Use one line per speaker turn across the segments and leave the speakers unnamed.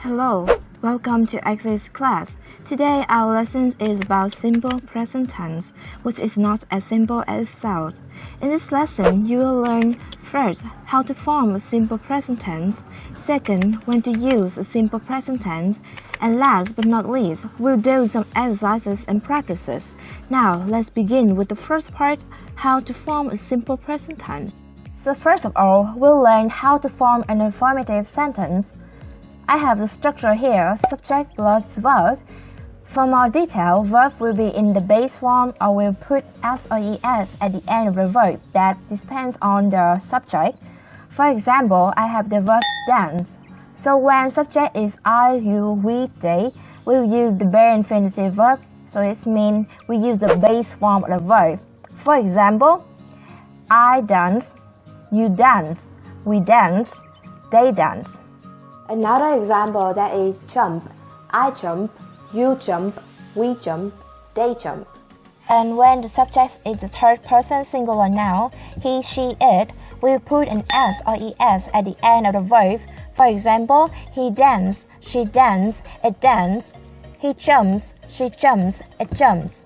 Hello, welcome to Exercise class. Today our lesson is about simple present tense, which is not as simple as it sounds. In this lesson, you will learn first how to form a simple present tense, second when to use a simple present tense, and last but not least, we'll do some exercises and practices. Now, let's begin with the first part, how to form a simple present tense. So first of all, we'll learn how to form an affirmative sentence. I have the structure here, subject plus verb. For more detail, verb will be in the base form or we'll put s or es at the end of the verb. That depends on the subject. For example, I have the verb dance. So when subject is I, you, we, they, we'll use the bare infinitive verb. So it means we use the base form of the verb. For example, I dance, you dance, we dance, they dance. Another example that is jump. I jump, you jump, we jump, they jump. And when the subject is the third person singular noun, he, she, it, we'll put an s or es at the end of the verb. For example, he danced, she danced, it danced. He jumps, she jumps, it jumps.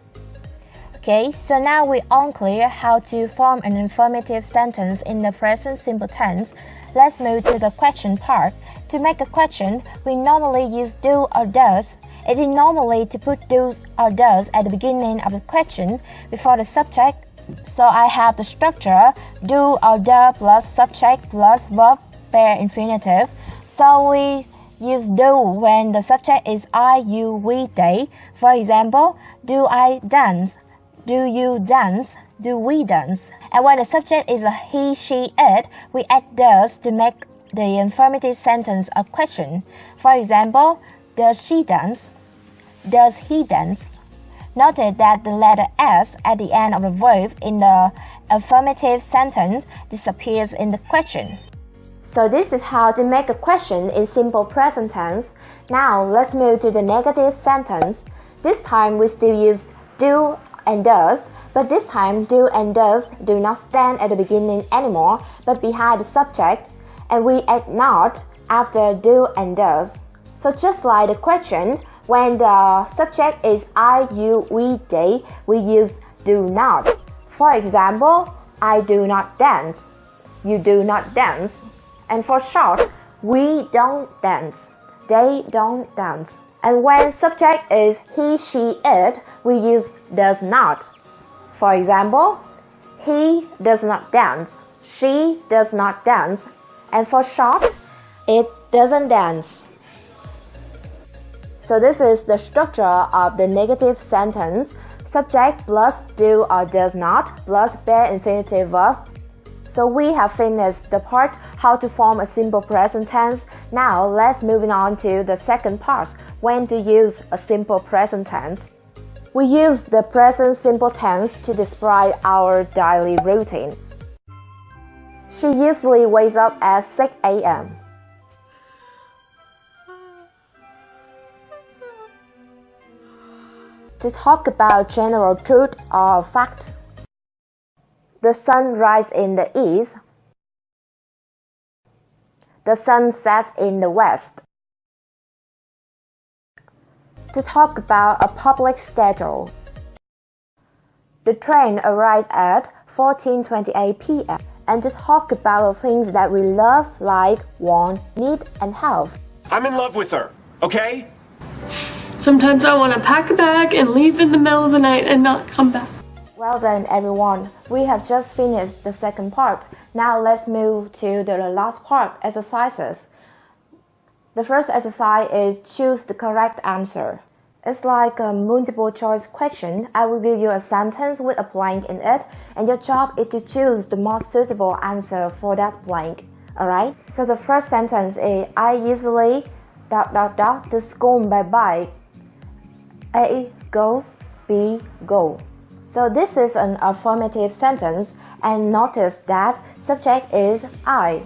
Okay, so now we're all clear how to form an affirmative sentence in the present simple tense. Let's move to the question part. To make a question, we normally use do or does. It is normally to put do's or does at the beginning of the question before the subject. So I have the structure do or do plus subject plus verb bare infinitive. So we use do when the subject is I, you, we, they. For example, do I dance? Do you dance? Do we dance? And when the subject is a he, she, it, we add does to make the affirmative sentence a question. For example, does she dance? Does he dance? Notice that the letter s at the end of the verb in the affirmative sentence disappears in the question. So this is how to make a question in simple present tense. Now let's move to the negative sentence. This time we still use do and does, but this time do and does do not stand at the beginning anymore, but behind the subject, and we add not after do and does. So just like the question, when the subject is I, you, we, they, we use do not. For example, I do not dance, you do not dance. And for short, we don't dance, they don't dance. And when subject is he, she, it, we use does not. For example, he does not dance, she does not dance. And for short, it doesn't dance. So this is the structure of the negative sentence. Subject plus do or does not plus bare infinitive verb. So we have finished the part how to form a simple present tense. Now let's move on to the second part, when to use a simple present tense. We use the present simple tense to describe our daily routine. She usually wakes up at 6 a.m. To talk about general truth or fact. The sun rises in the east. The sun sets in the west. To talk about a public schedule. The train arrives at 14:28 p.m. And to talk about the things that we love, like, want, need, and have.
I'm in love with her, okay?
Sometimes I want to pack a bag and leave in the middle of the night and not come back.
Well done, everyone. We have just finished the second part. Now let's move to the last part, exercises. The first exercise is choose the correct answer. It's like a multiple choice question. I will give you a sentence with a blank in it, and your job is to choose the most suitable answer for that blank. Alright? So the first sentence is I usually ... to school by bike. A goes, B go. So this is an affirmative sentence, and notice that subject is I.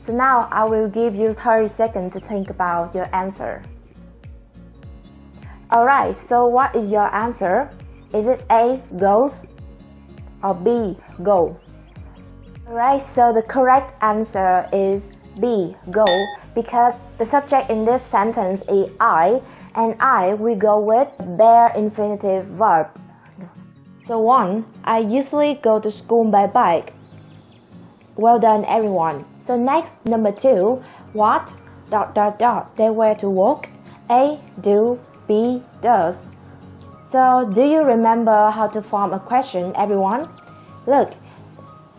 So now I will give you 30 seconds to think about your answer. Alright, so what is your answer? Is it A, goes, or B, go? Alright, so the correct answer is B. Go, because the subject in this sentence is I, and I will go with bare infinitive verb. So 1. I usually go to school by bike. Well done, everyone. So next, number 2. What? ... They wear to work. A. Do. B. Does. So do you remember how to form a question, everyone? Look,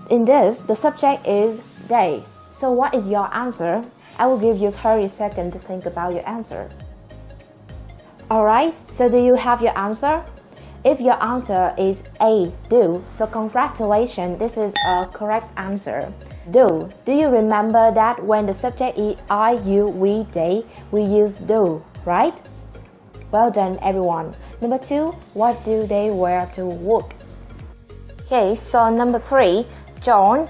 in this, the subject is they. So what is your answer? I will give you 30 seconds to think about your answer. Alright, so do you have your answer? If your answer is A, do, so congratulations, this is a correct answer. Do you remember that when the subject is I, you, we, they, we use do, right? Well done, everyone. Number 2, what do they wear to work? Okay, so number 3, John ...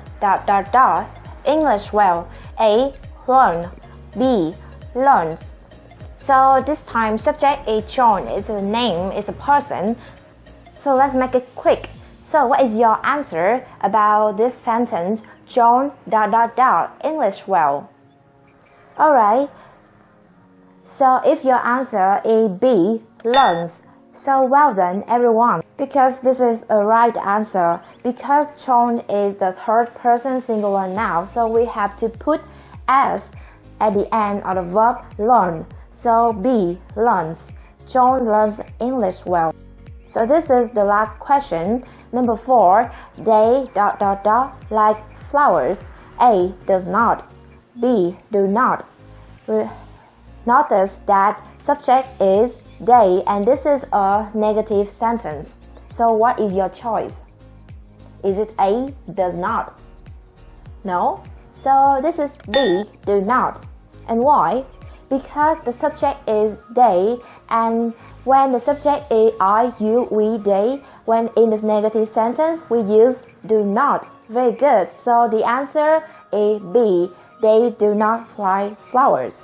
English well. A. Learn. B. Learns. So this time subject is John, it's a name, it's a person. So let's make it quick. So what is your answer about this sentence? John ... English well. Alright. So if your answer is B, learns. So well done, everyone. Because this is a right answer. Because John is the third person singular noun, so we have to put S at the end of the verb learn. So B, learns. John learns English well. So this is the last question. Number 4, they ... like flowers. A. Does not. B. Do not. Notice that subject is they, and this is a negative sentence. So what is your choice? Is it A, does not? No? So this is B, do not. And why? Because the subject is they, and when the subject is I, you, we, they, when in this negative sentence, we use do not. Very good. So the answer is B, they do not fly flowers.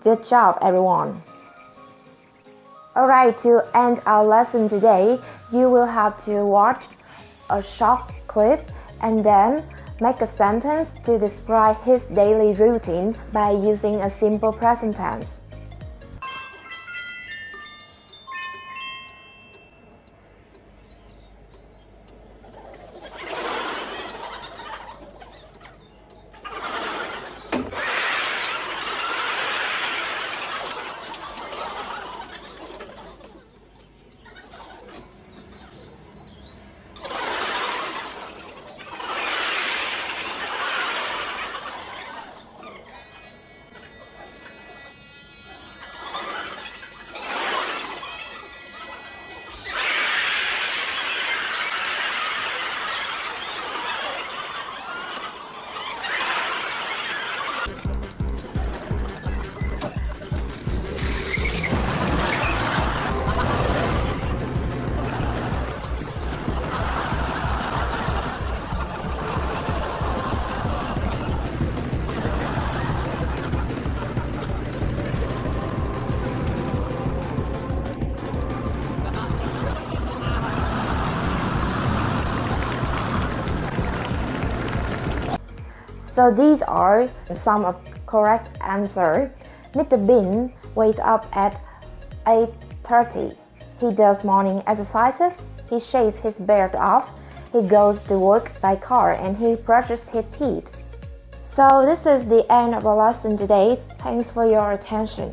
Good job, everyone. Alright, to end our lesson today, you will have to watch a short clip and then make a sentence to describe his daily routine by using a simple present tense. So these are some of correct answers. Mr. Bean wakes up at 8:30. He does morning exercises. He shaves his beard off. He goes to work by car and he brushes his teeth. So this is the end of our lesson today. Thanks for your attention.